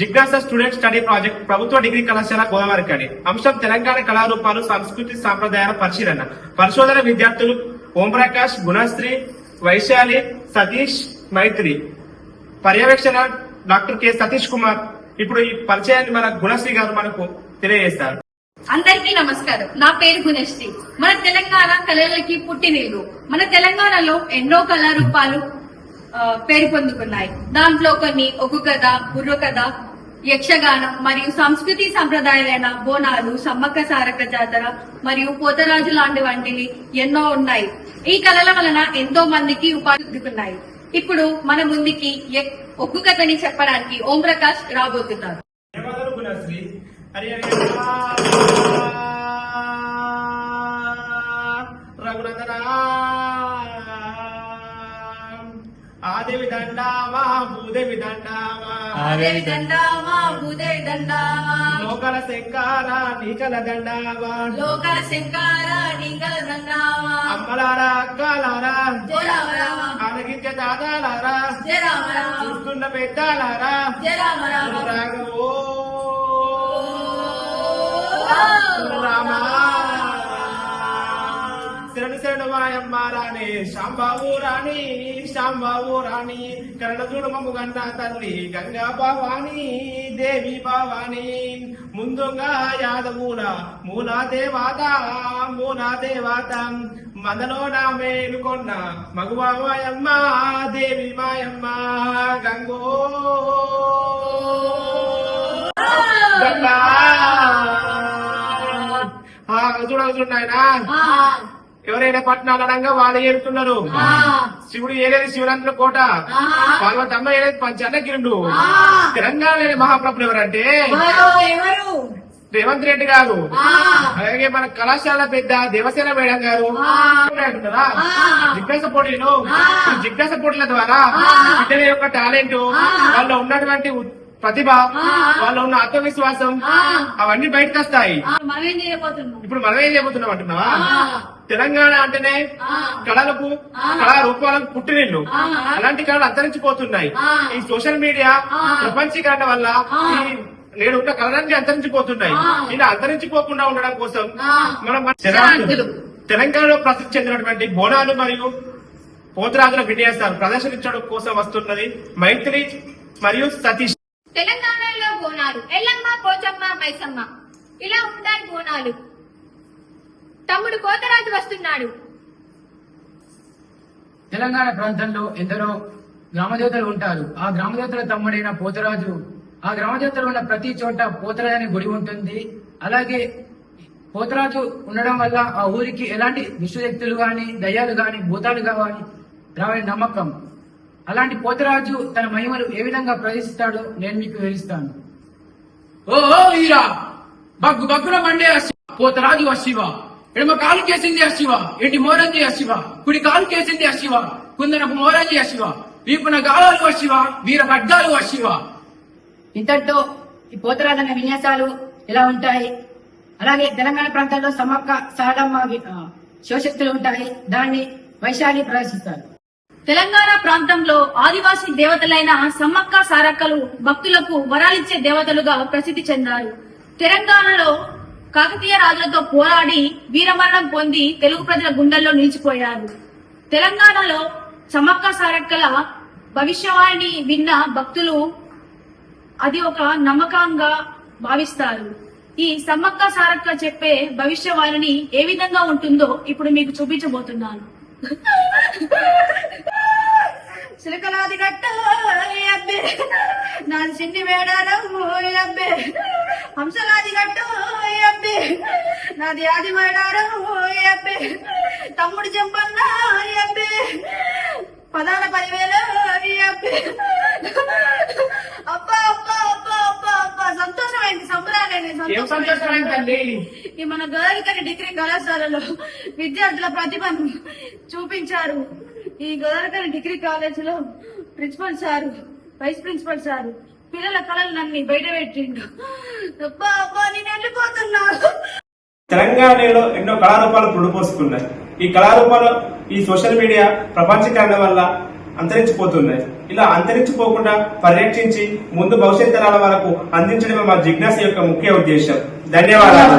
జిజ్ఞాస student study project ప్రభుత్వ degree కళాశాల గోదావరికని. అంశం తెలంగాణ కళారూపాలు, సంస్కృతి, సాంప్రదాయాల పరిశీలన. పరిశోధన విద్యార్థులు ఓంప్రకాష్, గుణశ్రీ, వైశాలి, సతీష్, మైత్రి. పర్యవేక్షణ డాక్టర్ కె సతీష్ కుమార్. ఇప్పుడు ఈ పరిచయాన్ని మన గుణశ్రీ గారు మనకు తెలియజేస్తారు. అందరికీ నమస్కారం. నా పేరు గుణశ్రీ. మన తెలంగాణ కళలకి పుట్టినిల్లు. మన తెలంగాణలో ఎన్నో కళారూపాలు పేరు పొందుకున్నాయి. దాంట్లో కొన్ని ఒగ్గు కథ, బుర్ర కథ, యక్షగానం మరియు సంస్కృతి సంప్రదాయాలైన బోనాలు, సమ్మక్క సారక్క జాతర మరియు పోతరాజు లాంటి వంటివి ఎన్నో ఉన్నాయి. ఈ కళల వలన ఎంతో మందికి ఉపాధి పొందుకున్నాయి. ఇప్పుడు మన ముందుకి ఒగ్గు కథని చెప్పడానికి ఓంప్రకాష్ రాబోతున్నారు. ఆదేవి దండామా భూదేవి దండామా, ఆదేవి దండామా భూదేవి దండామా, లోకల శంకార నీకల దండామా, లోకల శంకార నీకల దండామా, అమ్మలారా అక్కలారా జయ రామ రామ, ఆలగించే దాదాలారా జయ రామ రామ, చూస్తున్న పెద్దాలారా జయ రామ రామ, రాఘవో రామా శరణు శరణు మాయమ్మ రాణి, శాంబాబు రాణి, శాంబాబు రాణి, కరణ చూడమము గన్న తల్లి గంగా భవాని, దేవి భవాని. ముందుగా యాదవుల మూలా దేవాత, మూలా దేవాత, మనలో నా మేలుకొన్న మగువా మాయమ్మ, దేవి మాయమ్మ. గంగో గంగా చూడాల్సిండాయనా. ఎవరైనా పట్టణాలు అనగా వాళ్ళు ఏడుతున్నారు. శివుడు ఏలేది శివరంత్ర కోట, పార్వతమ్మ ఏలేది పంచన్నగిరుడు. తెలంగాణ మహాప్రభులు ఎవరంటే రేవంత్ రెడ్డి గారు, అలాగే మన కళాశాల పెద్ద దేవసేన మేడం గారు. జిజ్ఞాస పోటీలు, జిజ్ఞాస పోటీల ద్వారా పిల్లల యొక్క టాలెంట్, వాళ్ళు ఉన్నటువంటి ప్రతిభ, వాళ్ళు ఉన్న ఆత్మవిశ్వాసం అవన్నీ బయటకు వస్తాయి. ఇప్పుడు మనం ఏం చేయబోతున్నాం అంటున్నావా? తెలంగాణ అంటేనే కళలకు, కళారూపాలకు పుట్టినిల్లు. అలాంటి కళలు అంతరించిపోతున్నాయి. ఈ సోషల్ మీడియా ప్రపంచీకరణ వల్ల ఈ నేడు ఉన్న కళలన్నీ అంతరించిపోతున్నాయి. ఇలా అంతరించిపోకుండా ఉండడం కోసం మనం తెలంగాణలో ప్రసిద్ధి చెందినటువంటి బోనాలు మరియు పోతరాజుల విన్యాసాలు ప్రదర్శించడం కోసం వస్తున్నది మైత్రి మరియు సతీష్. తెలంగాణలో బోనాలు ఎల్లమ్మ, పోచమ్మ, మైసమ్మ ఇలా ఉంటాయి బోనాలు. తమ్ముడు పోతరాజు వస్తున్నాడు. తెలంగాణ ప్రాంతంలో ఎందరో గ్రామదేవతలు ఉంటారు. ఆ గ్రామదేవతల తమ్ముడైన పోతరాజు. ఆ గ్రామదేవతలు ఉన్న ప్రతి చోట పోతరాజు అనే గుడి ఉంటుంది. అలాగే పోతరాజు ఉండడం వల్ల ఆ ఊరికి ఎలాంటి దుష్టశక్తులు గాని, దయ్యాలు గాని, భూతాలు కావాలి రావని నమ్మకం. అలాంటి పోతరాజు తన మహిమలు ఏ విధంగా ప్రదర్శిస్తాడో నేను మీకు వివరిస్తాను. ఓ వీరా, బగ్గు బగ్గున మండే పోతరాజు శివ, ఎడమ కాలు కేసింది శివ, ఎటి మోరంజి శివ, కుడి కాలు కేసింది శివ, కుందనపు మోరంజి శివ, వీపున గాలాలు శివ, వీర ఖడ్గాలు శివ. ఇంతటితో ఈ పోతరాజు అనే విన్యాసాలు ఇలా ఉంటాయి. అలాగే తెలంగాణ ప్రాంతాల్లో సమ్మక్క సారమ్మ శివశక్తులు ఉంటాయి. దాన్ని వైశాలి ప్రదర్శిస్తారు. తెలంగాణ ప్రాంతంలో ఆదివాసీ దేవతలైన సమ్మక్క సారక్కలు భక్తులకు వరాలిచ్చే దేవతలుగా ప్రసిద్ధి చెందారు. తెలంగాణలో కాకతీయ రాజులతో పోరాడి వీరమరణం పొంది తెలుగు ప్రజల గుండెల్లో నిలిచిపోయారు. తెలంగాణలో సమ్మక్క సారక్కల భవిష్యవాణిని విన్న భక్తులు అది ఒక నమ్మకంగా భావిస్తారు. ఈ సమ్మక్క సారక్క చెప్పే భవిష్యవాణిని ఏ విధంగా ఉంటుందో ఇప్పుడు మీకు చూపించబోతున్నాను. చిలకలాది గట్ట అబ్బే, నాది చిన్ని మేడారం అబ్బే, హంసలాది గట్ట అబ్బే, నాది ఆది మేడారం అబ్బే, తమ్ముడు చెంపన్న అబ్బే, పదాల 10,000 అబ్బే. అబ్బా అబ్బా అబ్బా అబ్బా అబ్బా, సంతోషమైంది, సంబరాలైంది. ఈ మన గోదావరికని డిగ్రీ కళాశాలలో విద్యార్థుల ప్రతిభను చూపించారు. ఈ గోదావరికని డిగ్రీ కాలేజీలో principal sir, vice principal sir పిల్లల కళలన్నీ బయట పెట్టిండు. అబ్బా అబ్బా, నేను వెళ్ళిపోతున్నా. తెలంగాణలో ఎన్నో కళారూపాలు పుడిపోసుకున్నాయి. ఈ కళారూపాలు ఈ సోషల్ మీడియా ప్రపంచీకరణ వల్ల అంతరించిపోతున్నాయి. ఇలా అంతరించిపోకుండా పరిరక్షించి ముందు భవిష్యత్ తరాల వరకు అందించడమే మా జిజ్ఞాస యొక్క ముఖ్య ఉద్దేశం. ధన్యవాదాలు.